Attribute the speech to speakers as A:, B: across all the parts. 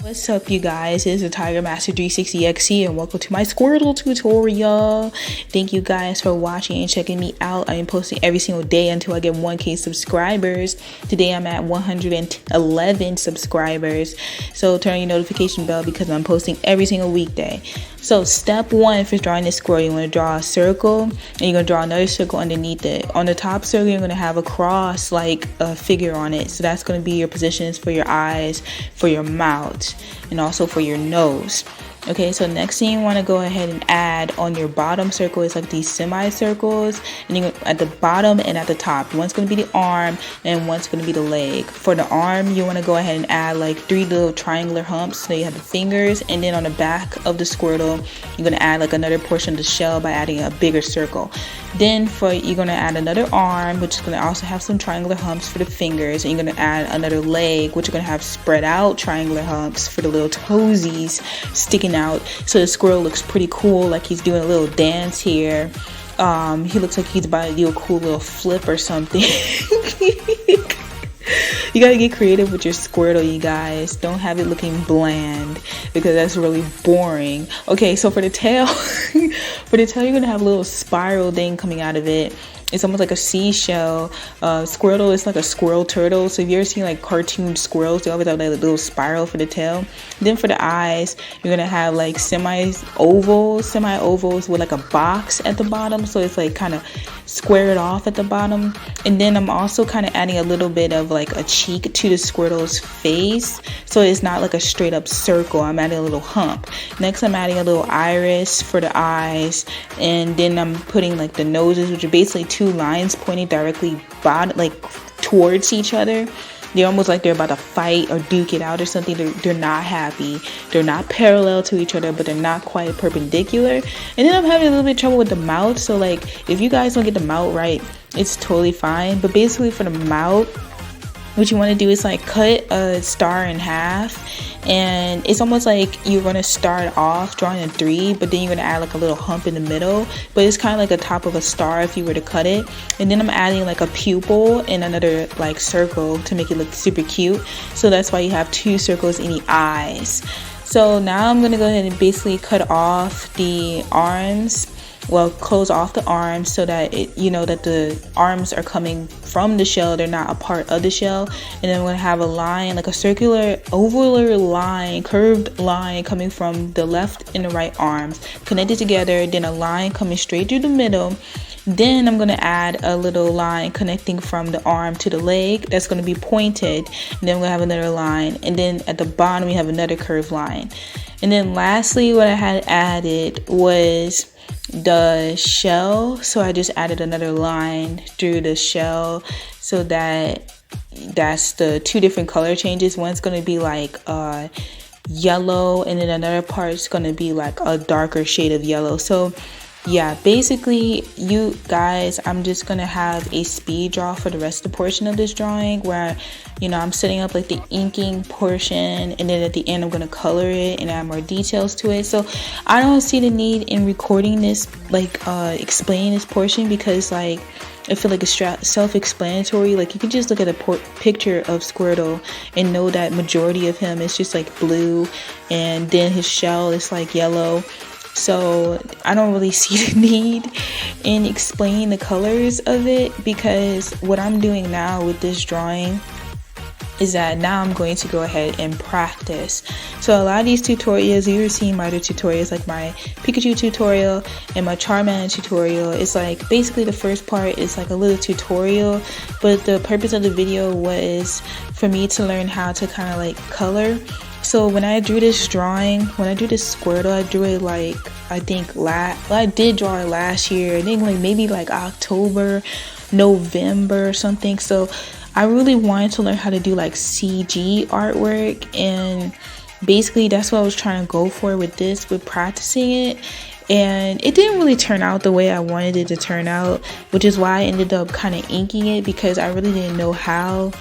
A: What's up, you guys? It's the Tiger Master 360XC and welcome to my Squirtle tutorial. Thank you guys for watching and checking me out. I am posting every single day until I get 1K subscribers. Today I'm at 111 subscribers. So turn on your notification bell because I'm posting every single weekday. So step one for drawing this squirrel, you want to draw a circle and you're going to draw another circle underneath it. On the top circle, you're going to have a cross like a figure on it. So that's going to be your positions for your eyes, for your mouth, and also for your nose. Okay, so next thing you want to go ahead and add on your bottom circle is like these semicircles, and you're at the bottom and at the top. One's going to be the arm and one's going to be the leg. For the arm, you want to go ahead and add like 3 little triangular humps. So you have the fingers, and then on the back of the Squirtle, you're going to add like another portion of the shell by adding a bigger circle. Then you're going to add another arm, which is going to also have some triangular humps for the fingers, and you're going to add another leg, which you're going to have spread out triangular humps for the little toesies sticking out. So the squirrel looks pretty cool, like he's doing a little dance here. He looks like he's about to do a cool little flip or something. You gotta get creative with your Squirtle, you guys. Don't have it looking bland because that's really boring. Okay, so for the tail, you're gonna have a little spiral thing coming out of it. It's almost like a seashell. Squirtle is like a squirrel turtle. So if you ever seen like cartoon squirrels, they always have like a little spiral for the tail. Then for the eyes, you're gonna have like semi-ovals with like a box at the bottom. So it's like kind of squared off at the bottom. And then I'm also kind of adding a little bit of like a cheek to the Squirtle's face. So it's not like a straight up circle. I'm adding a little hump. Next, I'm adding a little iris for the eyes. And then I'm putting like the noses, which are basically 2 lines pointing directly towards each other. They're almost like they're about to fight or duke it out or something. They're not happy. They're not parallel to each other, but they're not quite perpendicular. And then I'm having a little bit of trouble with the mouth. So like if you guys don't get the mouth right, it's totally fine. But basically for the mouth, what you want to do is like cut a star in half, and it's almost like you're going to start off drawing a 3, but then you're going to add like a little hump in the middle, but it's kind of like the top of a star if you were to cut it. And then I'm adding like a pupil and another like circle to make it look super cute. So that's why you have 2 circles in the eyes. So now I'm going to go ahead and basically cut off the arms. Well, close off the arms so that that the arms are coming from the shell, they're not a part of the shell. And then we're gonna have a line, like a circular ovular line, curved line coming from the left and the right arms connected together, then a line coming straight through the middle. Then I'm going to add a little line connecting from the arm to the leg that's going to be pointed. And then we're going to have another line. And then at the bottom, we have another curved line. And then lastly, what I had added was the shell. So I just added another line through the shell so that's the 2 different color changes. One's going to be like yellow, and then another part is going to be like a darker shade of yellow. So yeah, basically you guys, I'm just gonna have a speed draw for the rest of the portion of this drawing where I'm setting up like the inking portion, and then at the end I'm gonna color it and add more details to it. So I don't see the need in recording this, like explaining this portion, because like I feel like it's self-explanatory. Like you can just look at a picture of Squirtle and know that majority of him is just like blue, and then his shell is like yellow. So I don't really see the need in explaining the colors of it, because what I'm doing now with this drawing is that now I'm going to go ahead and practice. So a lot of these tutorials, you've seen my other tutorials, like my Pikachu tutorial and my Charmander tutorial. It's like basically the first part is like a little tutorial, but the purpose of the video was for me to learn how to kind of like color. So when I drew this drawing, when I drew this Squirtle, I drew it like, I did draw it last year. I think like maybe like October, November or something. So I really wanted to learn how to do like CG artwork, and basically that's what I was trying to go for with practicing it. And it didn't really turn out the way I wanted it to turn out, which is why I ended up kind of inking it, because I really didn't know how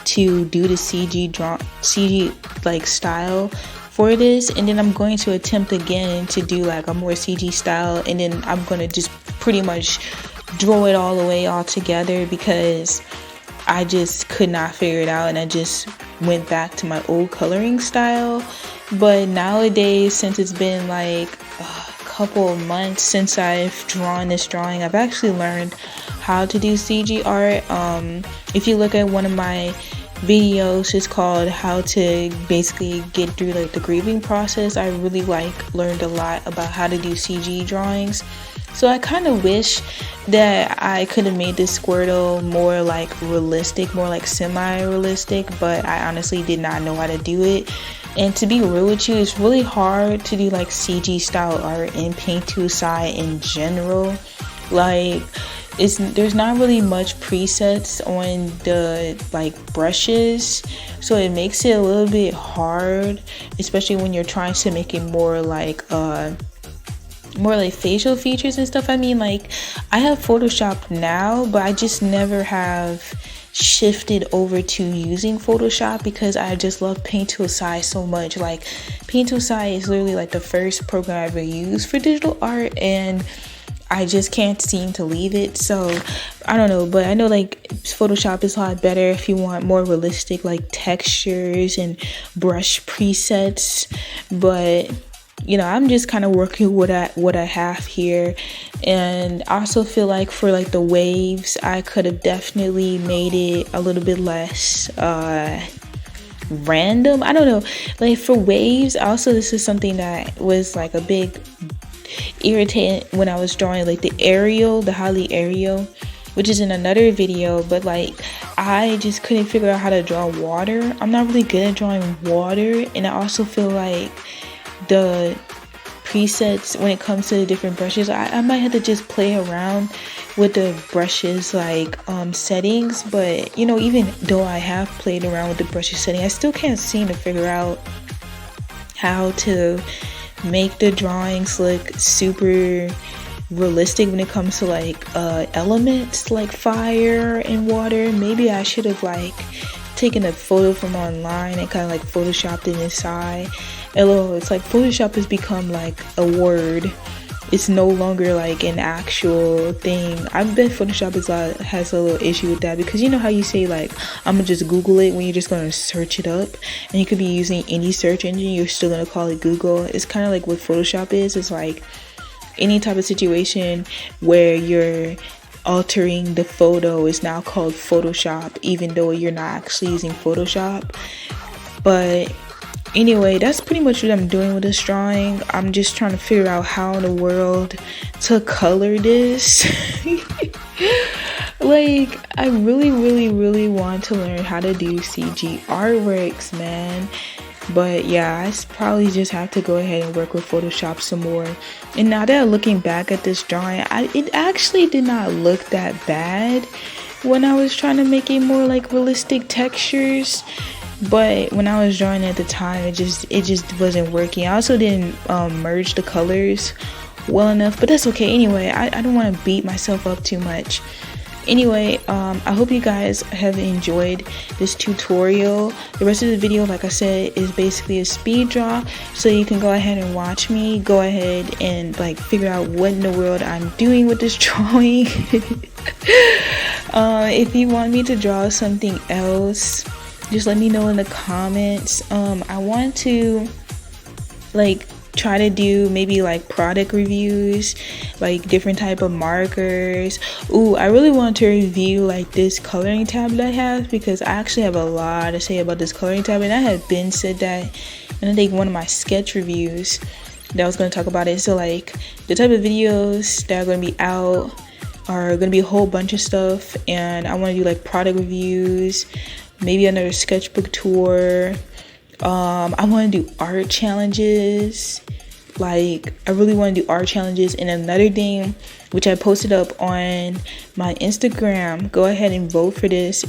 A: to do the CG like style for this. And then I'm going to attempt again to do like a more CG style, and then I'm going to just pretty much draw it all the way all together, because I just could not figure it out, and I just went back to my old coloring style. But nowadays, since it's been like a couple of months since I've drawn this drawing, I've actually learned how to do CG art. If you look at one of my videos, it's called how to basically get through like the grieving process. I really learned a lot about how to do CG drawings. So I kind of wish that I could have made this Squirtle more like realistic, more like semi-realistic, but I honestly did not know how to do it. And to be real with you, it's really hard to do like CG style art in Paint Tool in general. Like, there's not really much presets on the like brushes, so it makes it a little bit hard, especially when you're trying to make it more like facial features and stuff. I mean, like, I have Photoshop now, but I just never have shifted over to using Photoshop because I just love Paint Tool so much. Like, Paint Tool is literally like the first program I ever used for digital art, and I just can't seem to leave it. So I don't know, but I know like Photoshop is a lot better if you want more realistic like textures and brush presets. But you know, I'm just kind of working with what I have here. And I also feel like for like the waves, I could have definitely made it a little bit less random. I don't know, like for waves also, this is something that was like a big irritant when I was drawing like the Holly Ariel, which is in another video. But like, I just couldn't figure out how to draw water. I'm not really good at drawing water, and I also feel like the presets when it comes to the different brushes, I might have to just play around with the brushes like settings. But you know, even though I have played around with the brushes setting, I still can't seem to figure out how to make the drawings look super realistic when it comes to like elements like fire and water. Maybe I should have like taken a photo from online and kind of like photoshopped it inside. Although it's like Photoshop has become like a word, it's no longer like an actual thing. I bet Photoshop has a little issue with that, because you know how you say like, I'm gonna just Google it, when you're just gonna search it up, and you could be using any search engine, you're still gonna call it Google. It's kind of like what Photoshop is. It's like any type of situation where you're altering the photo is now called Photoshop, even though you're not actually using Photoshop. But anyway, that's pretty much what I'm doing with this drawing. I'm just trying to figure out how in the world to color this. Like, I really want to learn how to do CG artworks, man. But yeah, I probably just have to go ahead and work with Photoshop some more. And now that I'm looking back at this drawing, it actually did not look that bad when I was trying to make it more like realistic textures. But when I was drawing at the time, it just wasn't working. I also didn't merge the colors well enough, but that's okay. Anyway, I don't want to beat myself up too much. Anyway, I hope you guys have enjoyed this tutorial. The rest of the video, like I said, is basically a speed draw, so you can go ahead and watch me go ahead and like figure out what in the world I'm doing with this drawing. If you want me to draw something else, just let me know in the comments. I want to like try to do maybe like product reviews, like different type of markers. Ooh, I really want to review like this coloring tab that I have, because I actually have a lot to say about this coloring tab, and I had been said that in I think one of my sketch reviews that I was going to talk about it. So like the type of videos that are going to be out are going to be a whole bunch of stuff, and I want to do like product reviews, maybe another sketchbook tour. I want to do art challenges. Like, I really want to do art challenges. And another thing, which I posted up on my Instagram, go ahead and vote for this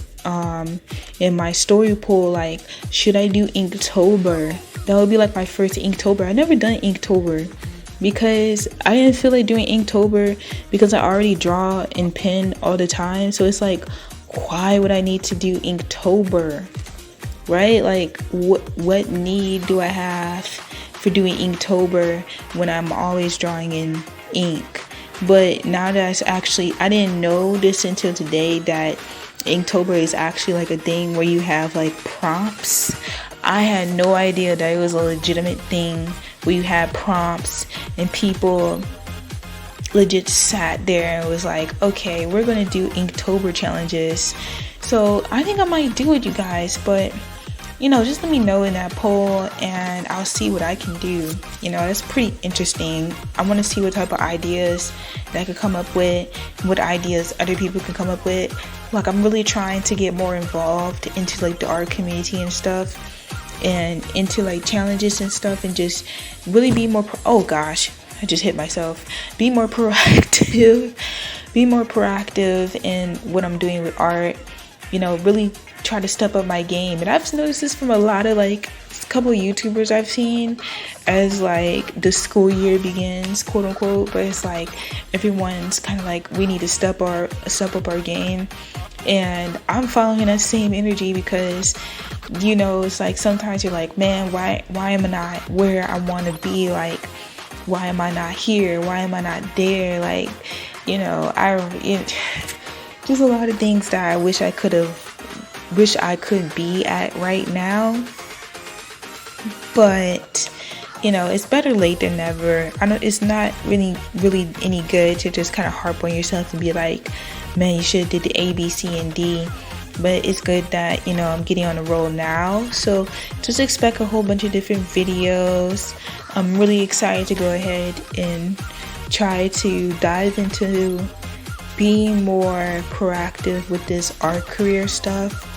A: in my story poll. Like, should I do Inktober? That would be like my first Inktober. I've never done Inktober because I didn't feel like doing Inktober, because I already draw and pen all the time. So it's like, why would I need to do Inktober? Right? Like, what need do I have for doing Inktober when I'm always drawing in ink? But now that I didn't know this until today, that Inktober is actually like a thing where you have like prompts. I had no idea that it was a legitimate thing where you had prompts and people legit sat there and was like, okay, we're gonna do Inktober challenges. So I think I might do it, you guys, but just let me know in that poll and I'll see what I can do. That's pretty interesting. I want to see what type of ideas that I could come up with, what ideas other people can come up with. Like, I'm really trying to get more involved into like the art community and stuff, and into like challenges and stuff, and just really be more oh gosh, I just hit myself. Be more proactive in what I'm doing with art. Really try to step up my game. And I've noticed this from a lot of like a couple of YouTubers I've seen as like the school year begins, quote unquote, but it's like everyone's kind of like, we need to step up our game. And I'm following that same energy because it's like sometimes you're like, man, why am I not where I want to be? Like, why am I not here? Why am I not there? Like, just a lot of things that I wish I could be at right now. But it's better late than never. I know it's not really any good to just kind of harp on yourself and be like, man, you should have did the A, B, C, and D. But it's good that I'm getting on the roll now. So just expect a whole bunch of different videos. I'm really excited to go ahead and try to dive into being more proactive with this art career stuff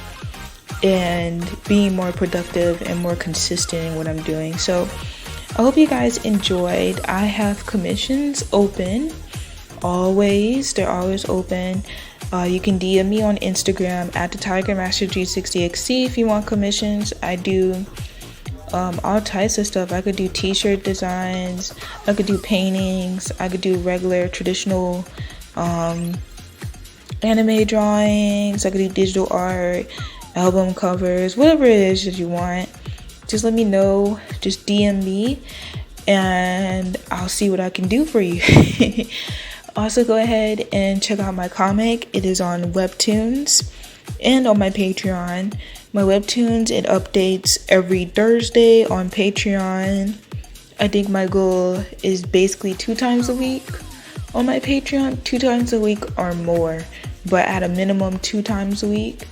A: and being more productive and more consistent in what I'm doing. So I hope you guys enjoyed. I have commissions open always. They're always open. You can DM me on Instagram at thetigermaster360xc if you want commissions. I do all types of stuff. I could do t-shirt designs, I could do paintings, I could do regular traditional anime drawings, I could do digital art, album covers, whatever it is that you want. Just let me know, just DM me and I'll see what I can do for you. Also, go ahead and check out my comic. It is on Webtoons and on my Patreon. My Webtoons, it updates every Thursday on Patreon. I think my goal is basically 2 times a week on my Patreon, 2 times a week or more, but at a minimum 2 times a week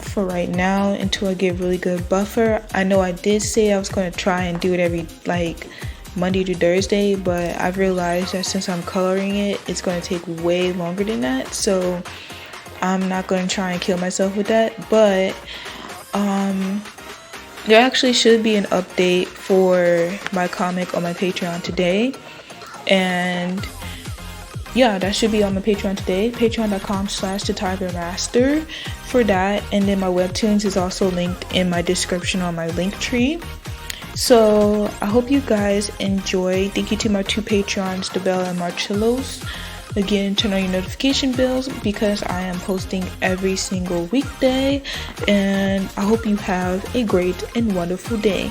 A: for right now until I get really good buffer. I know I did say I was going to try and do it every like Monday to Thursday, but I've realized that since I'm coloring it, it's going to take way longer than that, so I'm not going to try and kill myself with that. But there actually should be an update for my comic on my Patreon today, and yeah, that should be on my Patreon today, patreon.com/thetigermaster for that. And then my Webtoons is also linked in my description on my link tree. So I hope you guys enjoy. Thank you to my 2 patrons, Debella and Marcellos. Again, turn on your notification bells because I am posting every single weekday. And I hope you have a great and wonderful day.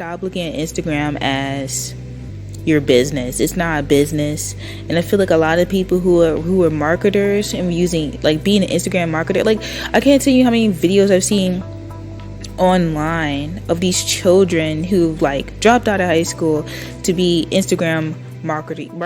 A: stop looking at Instagram as your business. It's not a business. And I feel like a lot of people who are marketers and using, like, being an Instagram marketer, like, I can't tell you how many videos I've seen online of these children who've like dropped out of high school to be Instagram marketing